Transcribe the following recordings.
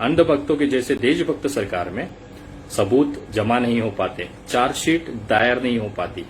अंध भक्तों के जैसे देशभक्त सरकार में सबूत जमा नहीं हो पाते, चार्जशीट दायर नहीं हो पाती।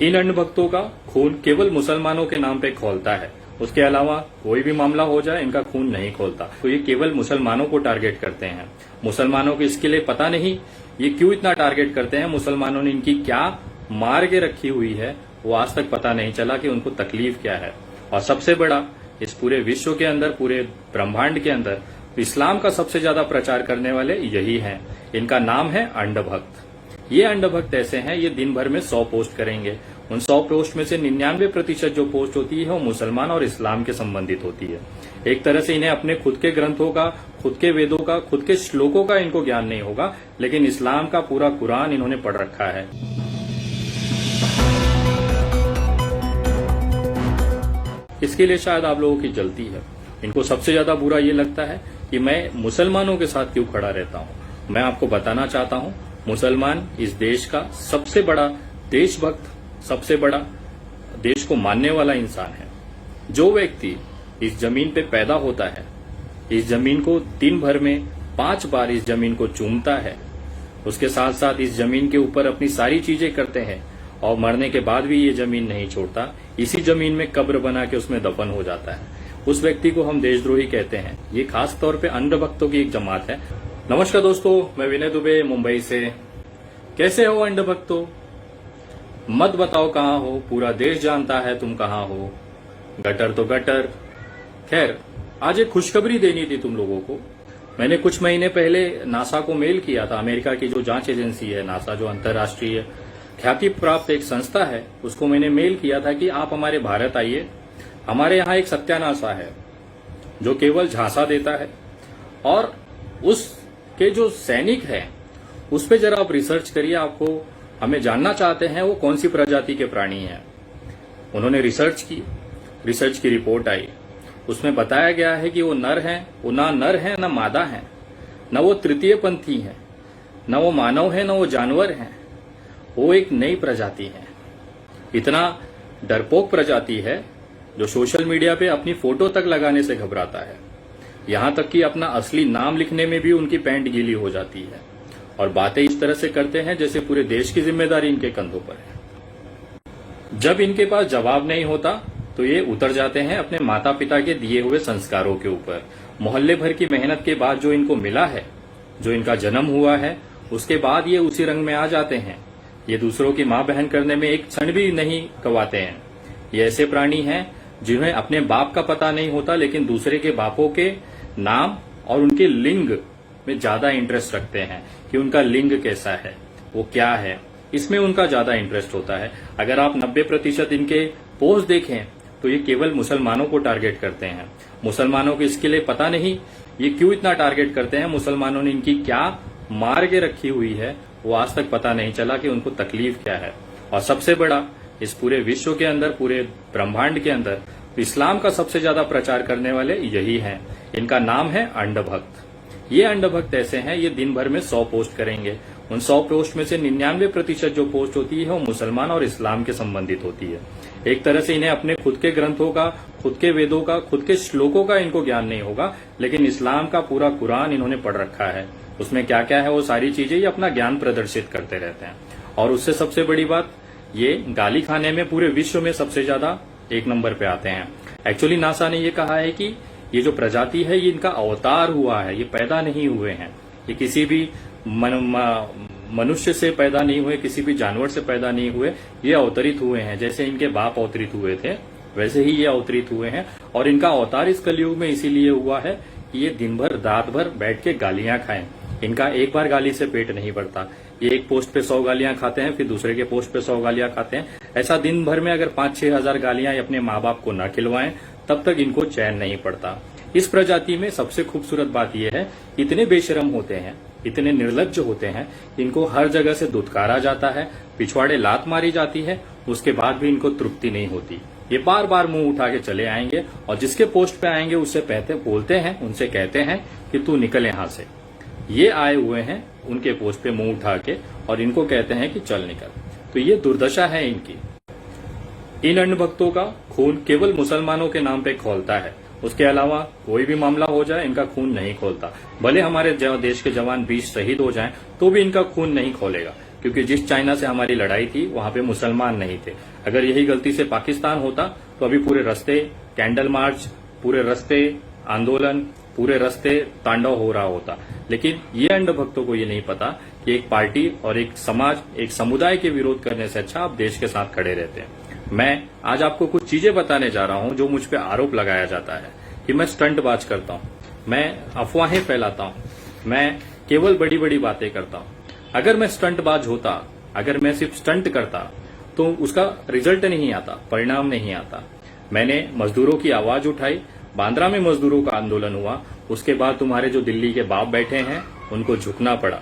इन अंध भक्तों का खून केवल मुसलमानों के नाम पे खौलता है, उसके अलावा कोई भी मामला हो जाए इनका खून नहीं खोलता। तो ये केवल मुसलमानों को टारगेट करते हैं। मुसलमानों को इसके लिए पता नहीं ये क्यों इतना टारगेट करते हैं, मुसलमानों ने इनकी क्या मार के रखी हुई है वो आज तक पता नहीं चला कि उनको तकलीफ क्या है। और सबसे बड़ा, इस पूरे विश्व के अंदर, पूरे ब्रह्मांड के अंदर इस्लाम का सबसे ज्यादा प्रचार करने वाले यही हैं। इनका नाम है अंध भक्त। ये अंध भक्त ऐसे हैं, ये दिन भर में 100 पोस्ट करेंगे। उन 100 पोस्ट में से 99% जो पोस्ट होती है वो मुसलमान और इस्लाम के संबंधित होती है। एक तरह से इन्हें अपने खुद के ग्रंथों का, खुद के वेदों का, खुद के श्लोकों का इनको ज्ञान नहीं होगा, लेकिन इस्लाम का पूरा कुरान इन्होंने पढ़ रखा है। इसके लिए शायद आप लोगों की जलती है। इनको सबसे ज्यादा बुरा ये लगता है कि मैं मुसलमानों के साथ क्यों खड़ा रहता हूं। मैं आपको बताना चाहता हूं, मुसलमान इस देश का सबसे बड़ा देशभक्त, सबसे बड़ा देश को मानने वाला इंसान है। जो व्यक्ति इस जमीन पे पैदा होता है, इस जमीन को दिन भर में 5 बार इस जमीन को चूमता है, उसके साथ साथ इस जमीन के ऊपर अपनी सारी चीजें करते हैं और मरने के बाद भी ये जमीन नहीं छोड़ता, इसी जमीन में कब्र बना के उसमें दफन हो जाता है, उस व्यक्ति को हम देशद्रोही कहते हैं। ये खास तौर पे अंध भक्तों की एक जमात है। नमस्कार दोस्तों, मैं विनय दुबे मुंबई से। कैसे हो अंध भक्तों? मत बताओ कहाँ हो, पूरा देश जानता है तुम कहाँ हो। गटर तो गटर। खैर, आज एक खुशखबरी देनी थी तुम लोगों को। मैंने कुछ महीने पहले नासा को मेल किया था। अमेरिका की जो जांच एजेंसी है नासा, जो अंतर्राष्ट्रीय ख्याति प्राप्त एक संस्था है, उसको मैंने मेल किया था कि आप हमारे भारत आइए। हमारे यहाँ एक सत्यानाशा है जो केवल झांसा देता है, और उसके जो सैनिक हैं उस पर जरा आप रिसर्च करिए। आपको हमें जानना चाहते हैं वो कौन सी प्रजाति के प्राणी हैं। उन्होंने रिसर्च की, रिसर्च की रिपोर्ट आई, उसमें बताया गया है कि वो नर हैं, वो ना नर हैं ना मादा हैं, न वो तृतीय पंथी हैं, न वो मानव है, न वो जानवर हैं। वो एक नई प्रजाति है। इतना डरपोक प्रजाति है जो सोशल मीडिया पे अपनी फोटो तक लगाने से घबराता है। यहां तक कि अपना असली नाम लिखने में भी उनकी पैंट गीली हो जाती है, और बातें इस तरह से करते हैं जैसे पूरे देश की जिम्मेदारी इनके कंधों पर है। जब इनके पास जवाब नहीं होता तो ये उतर जाते हैं अपने माता पिता के दिए हुए संस्कारों के ऊपर। मोहल्ले भर की मेहनत के बाद जो इनको मिला है, जो इनका जन्म हुआ है, उसके बाद ये उसी रंग में आ जाते हैं। ये दूसरों की मां बहन करने में एक क्षण भी नहीं गवाते हैं। ये ऐसे प्राणी हैं जिन्हें अपने बाप का पता नहीं होता, लेकिन दूसरे के बापों के नाम और उनके लिंग में ज्यादा इंटरेस्ट रखते हैं कि उनका लिंग कैसा है, वो क्या है, इसमें उनका ज्यादा इंटरेस्ट होता है। अगर आप 90% इनके पोस्ट देखें तो ये केवल मुसलमानों को टारगेट करते हैं। मुसलमानों को इसके लिए पता नहीं ये क्यों इतना टारगेट करते हैं, मुसलमानों ने इनकी क्या मार के रखी हुई है वो आज तक पता नहीं चला कि उनको तकलीफ क्या है। और सबसे बड़ा, इस पूरे विश्व के अंदर, पूरे ब्रह्मांड के अंदर इस्लाम का सबसे ज्यादा प्रचार करने वाले यही हैं। इनका नाम है अंध भक्त। ये अंध भक्त ऐसे हैं, ये दिन भर में 100 पोस्ट करेंगे। उन 100 पोस्ट में से 99% जो पोस्ट होती है वो मुसलमान और इस्लाम के संबंधित होती है। एक तरह से इन्हें अपने खुद के ग्रंथों का, खुद के वेदों का, खुद के श्लोकों का इनको ज्ञान नहीं होगा, लेकिन इस्लाम का पूरा कुरान इन्होंने पढ़ रखा है। उसमें क्या क्या है वो सारी चीजें ये अपना ज्ञान प्रदर्शित करते रहते हैं। और उससे सबसे बड़ी बात, ये गाली खाने में पूरे विश्व में सबसे ज्यादा 1 नंबर पे आते हैं। एक्चुअली नासा ने ये कहा है कि ये जो प्रजाति है ये इनका अवतार हुआ है, ये पैदा नहीं हुए हैं। ये किसी भी मनुष्य से पैदा नहीं हुए, किसी भी जानवर से पैदा नहीं हुए, ये अवतरित हुए हैं। जैसे इनके बाप अवतरित हुए थे वैसे ही ये अवतरित हुए हैं। और इनका अवतार इस कलयुग में इसीलिए हुआ है कि ये दिन भर रात भर बैठ के गालियां खाएं। इनका एक बार गाली से पेट नहीं भरता। ये एक पोस्ट पे 100 गालियां खाते हैं, फिर दूसरे के पोस्ट पे 100 गालियां खाते हैं। ऐसा दिन भर में अगर 5-6 हजार गालियां अपने माँ बाप को न खिलवाएं तब तक इनको चैन नहीं पड़ता। इस प्रजाति में सबसे खूबसूरत बात यह है, इतने बेशरम होते हैं, इतने निर्लज्ज होते हैं, इनको हर जगह से दुत्कारा जाता है, पिछवाड़े लात मारी जाती है, उसके बाद भी इनको तृप्ति नहीं होती। ये बार बार मुंह उठा के चले आएंगे और जिसके पोस्ट पे आएंगे उससे बोलते हैं, उनसे कहते हैं कि तू निकल यहां से। ये आए हुए हैं उनके पोस्ट पे मुंह उठा के और इनको कहते हैं कि चल निकल। तो ये दुर्दशा है इनकी। इन अंध भक्तों का खून केवल मुसलमानों के नाम पे खौलता है, उसके अलावा कोई भी मामला हो जाए इनका खून नहीं खोलता। भले हमारे देश के जवान 20 शहीद हो जाएं तो भी इनका खून नहीं खोलेगा, क्योंकि जिस चाइना से हमारी लड़ाई थी वहां पे मुसलमान नहीं थे। अगर यही गलती से पाकिस्तान होता तो अभी पूरे रास्ते कैंडल मार्च, पूरे रास्ते आंदोलन, पूरे रास्ते तांडव हो रहा होता। लेकिन ये अंधभक्तों को ये नहीं पता कि एक पार्टी और एक समाज, एक समुदाय के विरोध करने से अच्छा आप देश के साथ खड़े रहते हैं। मैं आज आपको कुछ चीजें बताने जा रहा हूं जो मुझ पे आरोप लगाया जाता है कि मैं स्टंटबाज करता हूं, मैं अफवाहें फैलाता हूं, मैं केवल बड़ी बड़ी बातें करता हूं। अगर मैं स्टंटबाज होता, अगर मैं सिर्फ स्टंट करता तो उसका रिजल्ट नहीं आता, परिणाम नहीं आता। मैंने मजदूरों की आवाज उठाई, बांद्रा में मजदूरों का आंदोलन हुआ, उसके बाद तुम्हारे जो दिल्ली के बाप बैठे हैं उनको झुकना पड़ा।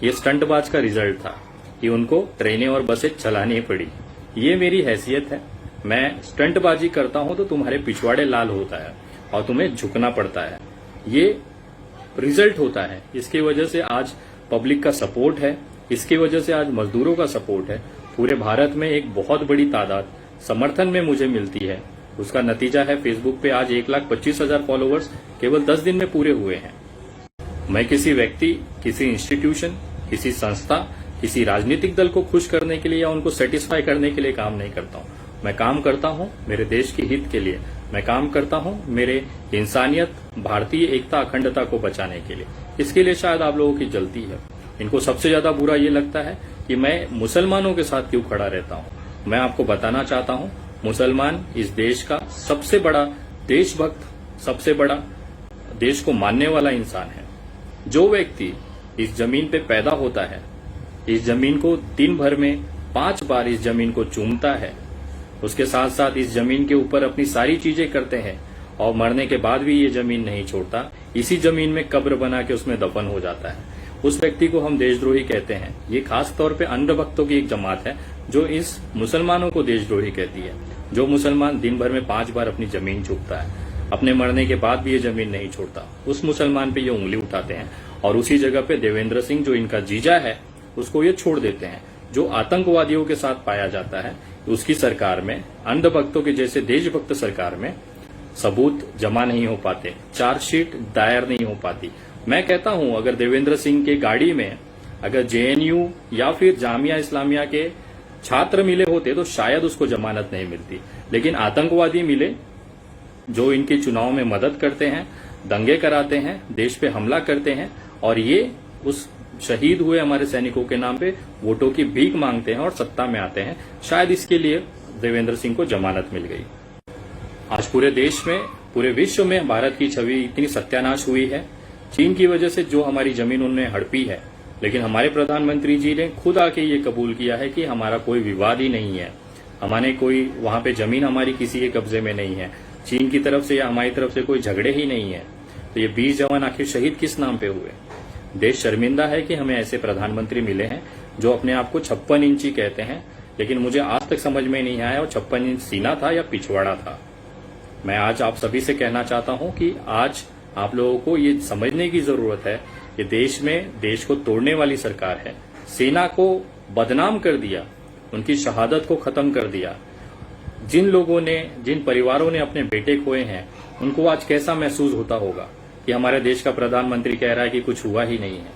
ये स्टंटबाज का रिजल्ट था कि उनको ट्रेनें और बसें चलानी पड़ी। ये मेरी हैसियत है। मैं स्टंटबाजी करता हूं तो तुम्हारे पिछवाड़े लाल होता है और तुम्हें झुकना पड़ता है। ये रिजल्ट होता है। इसकी वजह से आज पब्लिक का सपोर्ट है, इसकी वजह से आज मजदूरों का सपोर्ट है। पूरे भारत में एक बहुत बड़ी तादाद समर्थन में मुझे मिलती है। उसका नतीजा है फेसबुक पे आज 1,25,000 फॉलोअर्स केवल 10 दिन में पूरे हुए हैं। मैं किसी व्यक्ति, किसी इंस्टीट्यूशन, किसी संस्था, किसी राजनीतिक दल को खुश करने के लिए या उनको सेटिस्फाई करने के लिए काम नहीं करता हूं। मैं काम करता हूं मेरे देश के हित के लिए। मैं काम करता हूं मेरे इंसानियत, भारतीय एकता, अखंडता को बचाने के लिए। इसके लिए शायद आप लोगों की जलती है। इनको सबसे ज्यादा बुरा ये लगता है कि मैं मुसलमानों के साथ क्यों खड़ा रहता हूं। मैं आपको बताना चाहता हूं, मुसलमान इस देश का सबसे बड़ा देशभक्त, सबसे बड़ा देश को मानने वाला इंसान है। जो व्यक्ति इस जमीन पे पैदा होता है, इस जमीन को दिन भर में 5 बार इस जमीन को चूमता है, उसके साथ साथ इस जमीन के ऊपर अपनी सारी चीजें करते हैं और मरने के बाद भी ये जमीन नहीं छोड़ता, इसी जमीन में कब्र बना के उसमें दफन हो जाता है, उस व्यक्ति को हम देशद्रोही कहते हैं। ये खास तौर पे अंधभक्तों की एक जमात है जो इस मुसलमानों को देशद्रोही कहती है। जो मुसलमान दिन भर में 5 बार अपनी जमीन चूमता है, अपने मरने के बाद भी ये जमीन नहीं छोड़ता, उस मुसलमान पे ये उंगली उठाते हैं और उसी जगह पे देवेंद्र सिंह जो इनका जीजा है उसको ये छोड़ देते हैं। जो आतंकवादियों के साथ पाया जाता है उसकी सरकार में, अंधभक्तों के जैसे देशभक्त सरकार में सबूत जमा नहीं हो पाते, चार्जशीट दायर नहीं हो पाती। मैं कहता हूं अगर देवेंद्र सिंह के गाड़ी में अगर जेएनयू या फिर जामिया इस्लामिया के छात्र मिले होते तो शायद उसको जमानत नहीं मिलती, लेकिन आतंकवादी मिले जो इनके चुनाव में मदद करते हैं, दंगे कराते हैं, देश पे हमला करते हैं और ये उस शहीद हुए हमारे सैनिकों के नाम पे वोटों की भीख मांगते हैं और सत्ता में आते हैं। शायद इसके लिए देवेंद्र सिंह को जमानत मिल गई। आज पूरे देश में, पूरे विश्व में भारत की छवि इतनी सत्यानाश हुई है चीन की वजह से, जो हमारी जमीन उन्होंने हड़पी है। लेकिन हमारे प्रधानमंत्री जी ने खुद आके ये कबूल किया है कि हमारा कोई विवाद ही नहीं है, हमारे कोई वहां पे जमीन हमारी किसी के कब्जे में नहीं है, चीन की तरफ से या हमारी तरफ से कोई झगड़े ही नहीं है। तो ये 20 जवान आखिर शहीद किस नाम पे हुए? देश शर्मिंदा है कि हमें ऐसे प्रधानमंत्री मिले हैं जो अपने आप को 56 इंची कहते हैं, लेकिन मुझे आज तक समझ में नहीं आया वो 56 इंच सीना था या पिछवाड़ा था। मैं आज आप सभी से कहना चाहता हूं कि आज आप लोगों को ये समझने की जरूरत है कि देश में देश को तोड़ने वाली सरकार है। सेना को बदनाम कर दिया, उनकी शहादत को खत्म कर दिया। जिन लोगों ने, जिन परिवारों ने अपने बेटे खोए हैं, उनको आज कैसा महसूस होता होगा कि हमारे देश का प्रधानमंत्री कह रहा है कि कुछ हुआ ही नहीं है।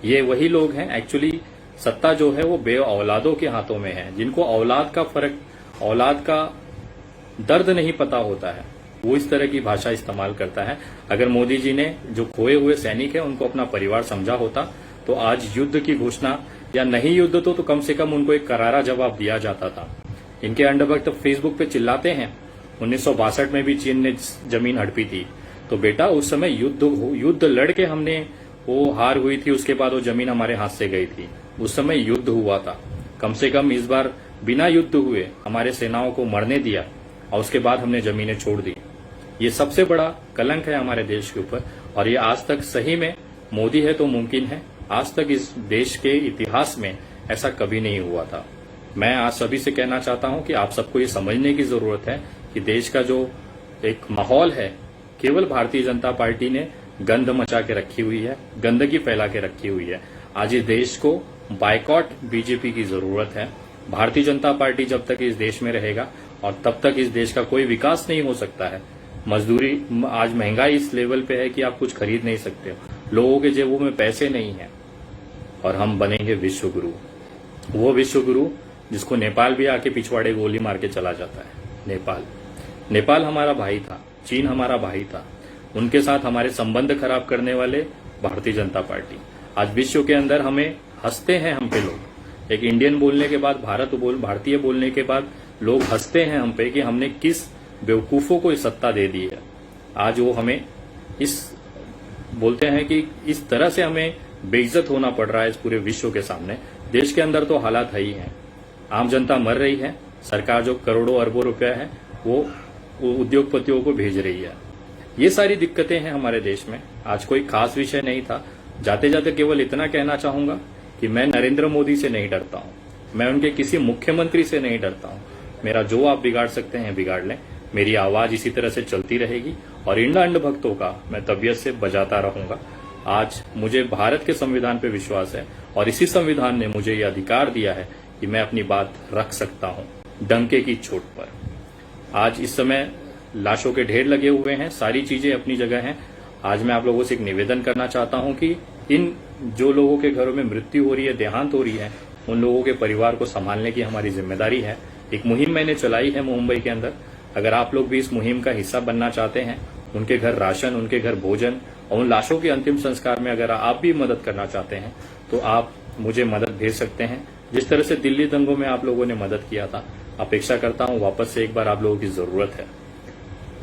ये वही लोग हैं, एक्चुअली सत्ता जो है वो बे औलादों के हाथों में है, जिनको औलाद का फर्क, औलाद का दर्द नहीं पता होता है, वो इस तरह की भाषा इस्तेमाल करता है। अगर मोदी जी ने जो खोए हुए सैनिक है उनको अपना परिवार समझा होता तो आज युद्ध की घोषणा, या नहीं युद्ध तो कम से कम उनको एक करारा जवाब दिया जाता था। इनके अंधभक्त फेसबुक पे चिल्लाते हैं 1962 में भी चीन ने जमीन हड़पी थी, तो बेटा उस समय युद्ध लड़के हमने, वो हार हुई थी, उसके बाद वो जमीन हमारे हाथ से गई थी। उस समय युद्ध हुआ था। कम से कम इस बार बिना युद्ध हुए हमारे सेनाओं को मरने दिया और उसके बाद हमने जमीनें छोड़ दी। ये सबसे बड़ा कलंक है हमारे देश के ऊपर और ये आज तक, सही में मोदी है तो मुमकिन है, आज तक इस देश के इतिहास में ऐसा कभी नहीं हुआ था। मैं आज सभी से कहना चाहता हूं कि आप सबको ये समझने की जरूरत है कि देश का जो एक माहौल है, केवल भारतीय जनता पार्टी ने गंद मचा के रखी हुई है, गंदगी फैला के रखी हुई है। आज इस देश को बायकॉट बीजेपी की जरूरत है। भारतीय जनता पार्टी जब तक इस देश में रहेगा और तब तक इस देश का कोई विकास नहीं हो सकता है। मजदूरी, आज महंगाई इस लेवल पे है कि आप कुछ खरीद नहीं सकते हो, लोगों के जेबों में पैसे नहीं है, और हम बनेंगे विश्व गुरु। वो विश्व गुरु जिसको नेपाल भी आके पिछवाड़े गोली मार के चला जाता है। नेपाल हमारा भाई था, चीन हमारा भाई था, उनके साथ हमारे संबंध खराब करने वाले भारतीय जनता पार्टी। आज विश्व के अंदर हमें हंसते हैं हम पे लोग। एक इंडियन बोलने के बाद, भारतीय बोलने के बाद लोग हंसते हैं हम पे कि हमने किस बेवकूफों को सत्ता दे दी है। आज वो हमें बोलते हैं कि इस तरह से हमें बेइज्जत होना पड़ रहा है इस पूरे विश्व के सामने। देश के अंदर तो हालात है ही हैं, आम जनता मर रही है, सरकार जो करोड़ों अरबों रुपया है वो उद्योगपतियों को भेज रही है। ये सारी दिक्कतें हैं हमारे देश में। आज कोई खास विषय नहीं था। जाते जाते केवल इतना कहना चाहूंगा कि मैं नरेंद्र मोदी से नहीं डरता हूं, मैं उनके किसी मुख्यमंत्री से नहीं डरता हूं। मेरा जो आप बिगाड़ सकते हैं बिगाड़ लें, मेरी आवाज इसी तरह से चलती रहेगी और इन अंध भक्तों का मैं तबीयत से बजाता रहूंगा। आज मुझे भारत के संविधान पे विश्वास है और इसी संविधान ने मुझे ये अधिकार दिया है कि मैं अपनी बात रख सकता हूं डंके की चोट पर। आज इस समय लाशों के ढेर लगे हुए हैं, सारी चीजें अपनी जगह हैं। आज मैं आप लोगों से एक निवेदन करना चाहता हूं कि इन जो लोगों के घरों में मृत्यु हो रही है, देहांत हो रही है, उन लोगों के परिवार को संभालने की हमारी जिम्मेदारी है। एक मुहिम मैंने चलाई है मुंबई के अंदर। अगर आप लोग भी इस मुहिम का हिस्सा बनना चाहते हैं, उनके घर राशन, उनके घर भोजन और उन लाशों के अंतिम संस्कार में अगर आप भी मदद करना चाहते हैं तो आप मुझे मदद भेज सकते हैं। जिस तरह से दिल्ली दंगों में आप लोगों ने मदद किया था, अपेक्षा करता हूं वापस से एक बार आप लोगों की जरूरत है।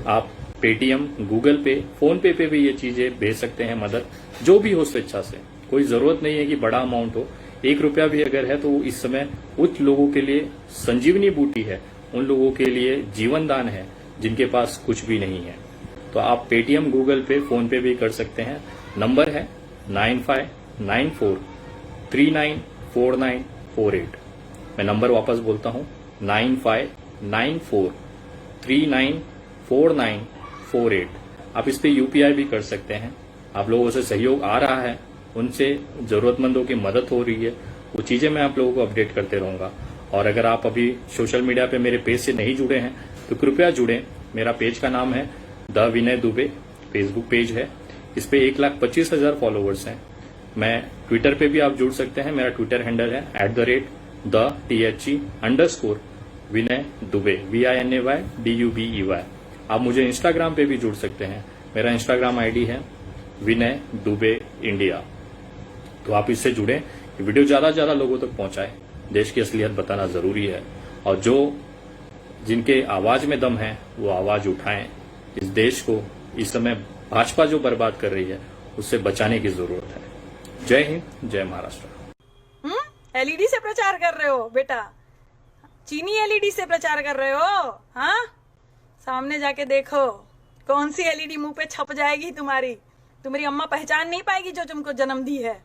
आप पेटीएम, गूगल पे, फोन पे पे भी ये चीजें भेज सकते हैं मदद, जो भी हो स्वेच्छा से। कोई जरूरत नहीं है कि बड़ा अमाउंट हो, 1 रुपया भी अगर है तो इस समय उन लोगों के लिए संजीवनी बूटी है, उन लोगों के लिए जीवन दान है जिनके पास कुछ भी नहीं है। तो आप पेटीएम, गूगल पे, फोन पे भी कर सकते हैं। नंबर है 9594394948। मैं नंबर वापस बोलता हूं 9594394948। आप इस पे यूपीआई भी कर सकते हैं। आप लोगों से सहयोग आ रहा है, उनसे जरूरतमंदों की मदद हो रही है, वो चीजें मैं आप लोगों को अपडेट करते रहूंगा। और अगर आप अभी सोशल मीडिया पे मेरे पेज से नहीं जुड़े हैं तो कृपया जुड़ें। मेरा पेज का नाम है the Vinay Dubey, Facebook page है। इस पे 1,25,000 फॉलोवर्स हैं। मैं ट्विटर पे भी आप जुड़ सकते हैं। मेरा ट्विटर हैंडल है @the_Vinay Dubey, VINAYDUBEY। आप मुझे इंस्टाग्राम पे भी जुड़ सकते हैं। मेरा इंस्टाग्राम आईडी है विनय दुबे इंडिया। तो आप इससे जुड़ें, वीडियो ज्यादा से ज्यादा लोगों तक पहुंचाएं। देश की असलियत बताना जरूरी है और जिनके आवाज में दम है वो आवाज उठाएं। इस देश को इस समय भाजपा जो बर्बाद कर रही है उससे बचाने की जरूरत है। जय हिंद, जय महाराष्ट्र। एलईडी से प्रचार कर रहे हो बेटा, चीनी एलईडी से प्रचार कर रहे हो? हाँ, सामने जाके देखो कौन सी एलईडी मुंह पे छप जाएगी तुम्हारी अम्मा पहचान नहीं पाएगी जो तुमको जन्म दी है।